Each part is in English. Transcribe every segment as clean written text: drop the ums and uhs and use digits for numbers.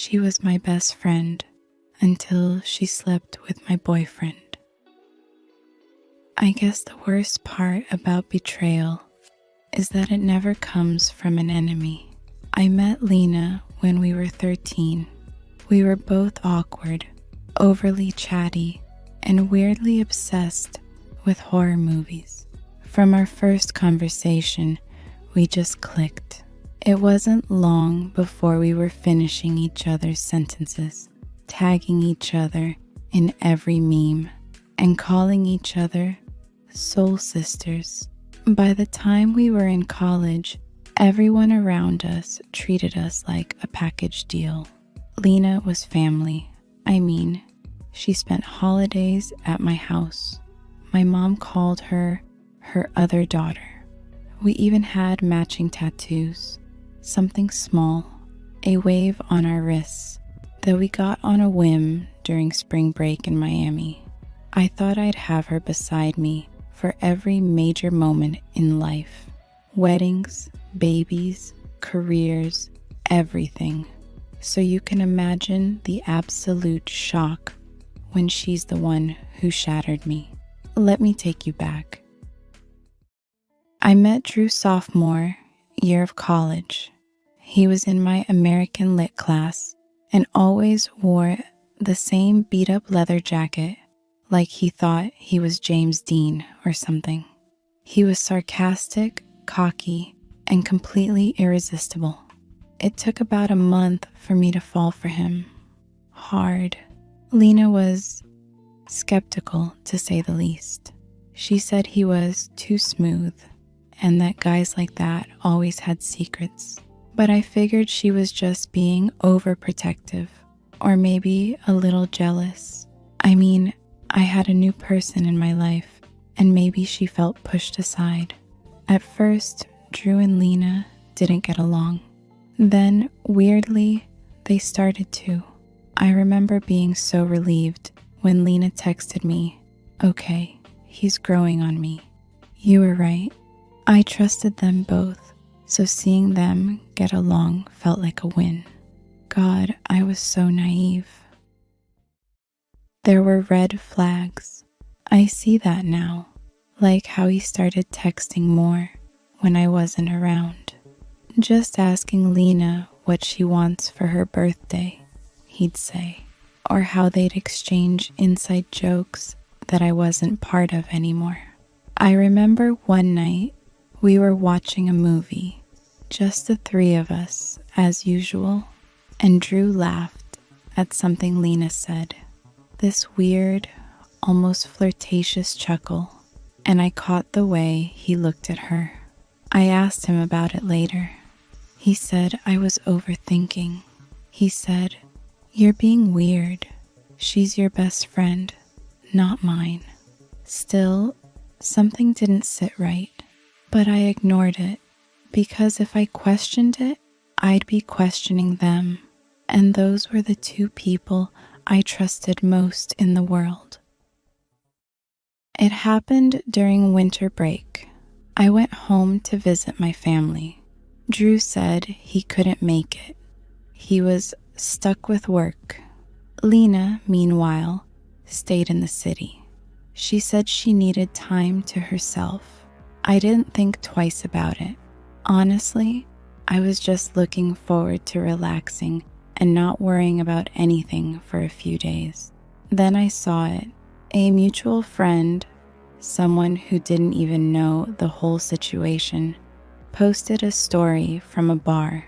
She was my best friend until she slept with my boyfriend. I guess the worst part about betrayal is that it never comes from an enemy. I met Lena when we were 13. We were both awkward, overly chatty, and weirdly obsessed with horror movies. From our first conversation, we just clicked. It wasn't long before we were finishing each other's sentences, tagging each other in every meme, and calling each other soul sisters. By the time we were in college, everyone around us treated us like a package deal. Lena was family. She spent holidays at my house. My mom called her other daughter. We even had matching tattoos. Something small, a wave on our wrists that we got on a whim during spring break in Miami. I thought I'd have her beside me for every major moment in life. Weddings, babies, careers, everything. So you can imagine the absolute shock when she's the one who shattered me. Let me take you back. I met Drew sophomore year of college. He was in my American Lit class and always wore the same beat-up leather jacket like he thought he was James Dean or something. He was sarcastic, cocky, and completely irresistible. It took about a month for me to fall for him. Hard. Lena was skeptical, to say the least. She said he was too smooth and that guys like that always had secrets. But I figured she was just being overprotective, or maybe a little jealous. I had a new person in my life, and maybe she felt pushed aside. At first, Drew and Lena didn't get along. Then, weirdly, they started to. I remember being so relieved when Lena texted me, "Okay, he's growing on me." You were right. I trusted them both, so seeing them get along felt like a win. God, I was so naive. There were red flags. I see that now, like how he started texting more when I wasn't around. Just asking Lena what she wants for her birthday, he'd say, or how they'd exchange inside jokes that I wasn't part of anymore. I remember one night we were watching a movie, just the three of us, as usual, and Drew laughed at something Lena said. This weird, almost flirtatious chuckle, and I caught the way he looked at her. I asked him about it later. He said I was overthinking. He said, "You're being weird. She's your best friend, not mine." Still, something didn't sit right, but I ignored it because if I questioned it, I'd be questioning them, and those were the two people I trusted most in the world. It happened during winter break. I went home to visit my family. Drew said he couldn't make it. He was stuck with work. Lena, meanwhile, stayed in the city. She said she needed time to herself. I didn't think twice about it. Honestly, I was just looking forward to relaxing and not worrying about anything for a few days. Then I saw it. A mutual friend, someone who didn't even know the whole situation, posted a story from a bar,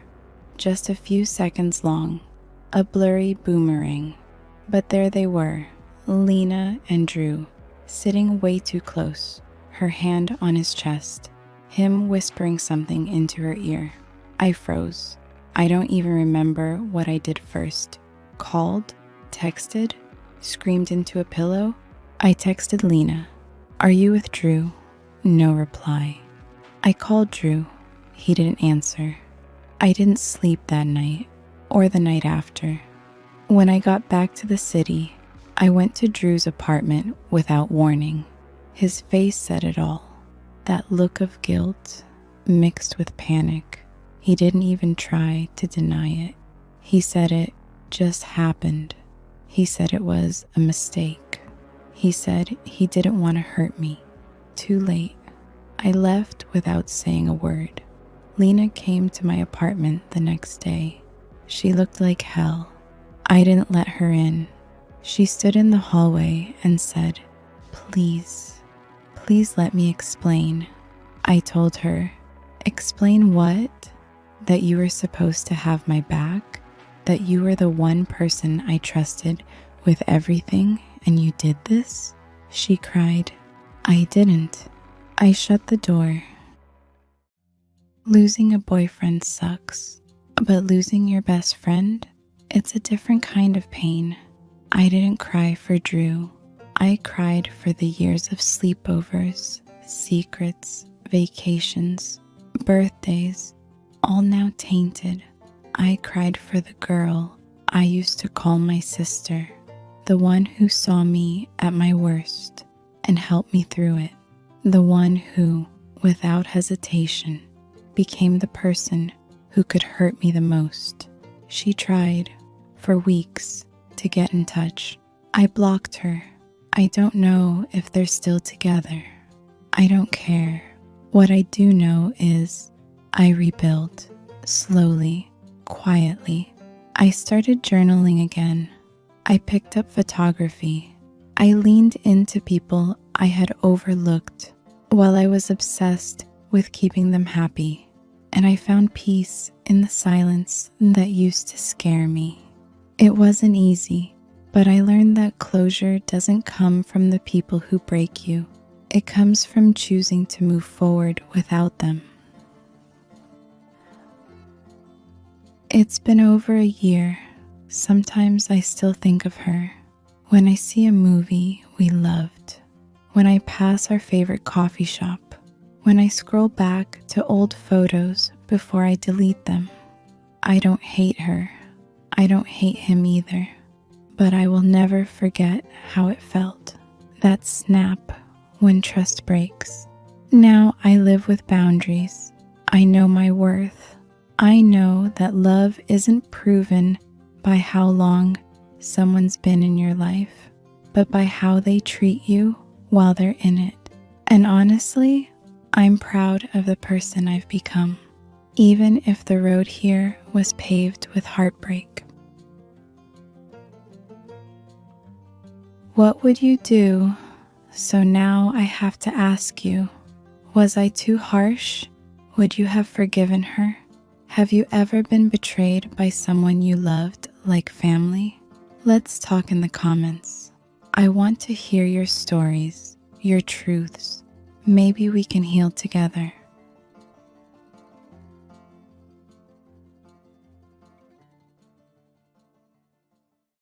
just a few seconds long, a blurry boomerang. But there they were, Lena and Drew, sitting way too close, her hand on his chest, him whispering something into her ear. I froze. I don't even remember what I did first. Called? Texted? Screamed into a pillow? I texted Lena, "Are you with Drew?" No reply. I called Drew. He didn't answer. I didn't sleep that night or the night after. When I got back to the city, I went to Drew's apartment without warning. His face said it all. That look of guilt mixed with panic. He didn't even try to deny it. He said it just happened. He said it was a mistake. He said he didn't want to hurt me. Too late. I left without saying a word. Lena came to my apartment the next day. She looked like hell. I didn't let her in. She stood in the hallway and said, "Please, please let me explain." I told her, "Explain what? That you were supposed to have my back? That you were the one person I trusted with everything and you did this?" She cried, "I didn't." I shut the door. Losing a boyfriend sucks, but losing your best friend, it's a different kind of pain. I didn't cry for Drew. I cried for the years of sleepovers, secrets, vacations, birthdays, all now tainted. I cried for the girl I used to call my sister, the one who saw me at my worst and helped me through it, the one who, without hesitation, became the person who could hurt me the most. She tried, for weeks, to get in touch. I blocked her. I don't know if they're still together. I don't care. What I do know is I rebuilt, slowly, quietly. I started journaling again. I picked up photography. I leaned into people I had overlooked while I was obsessed with keeping them happy. And I found peace in the silence that used to scare me. It wasn't easy, but I learned that closure doesn't come from the people who break you. It comes from choosing to move forward without them. It's been over a year. Sometimes I still think of her. When I see a movie we loved. When I pass our favorite coffee shop. When I scroll back to old photos before I delete them. I don't hate her. I don't hate him either. But I will never forget how it felt. That snap when trust breaks. Now I live with boundaries. I know my worth. I know that love isn't proven by how long someone's been in your life, but by how they treat you while they're in it. And honestly, I'm proud of the person I've become, even if the road here was paved with heartbreak. What would you do? So now I have to ask you, was I too harsh? Would you have forgiven her? Have you ever been betrayed by someone you loved like family? Let's talk in the comments. I want to hear your stories, your truths. Maybe we can heal together.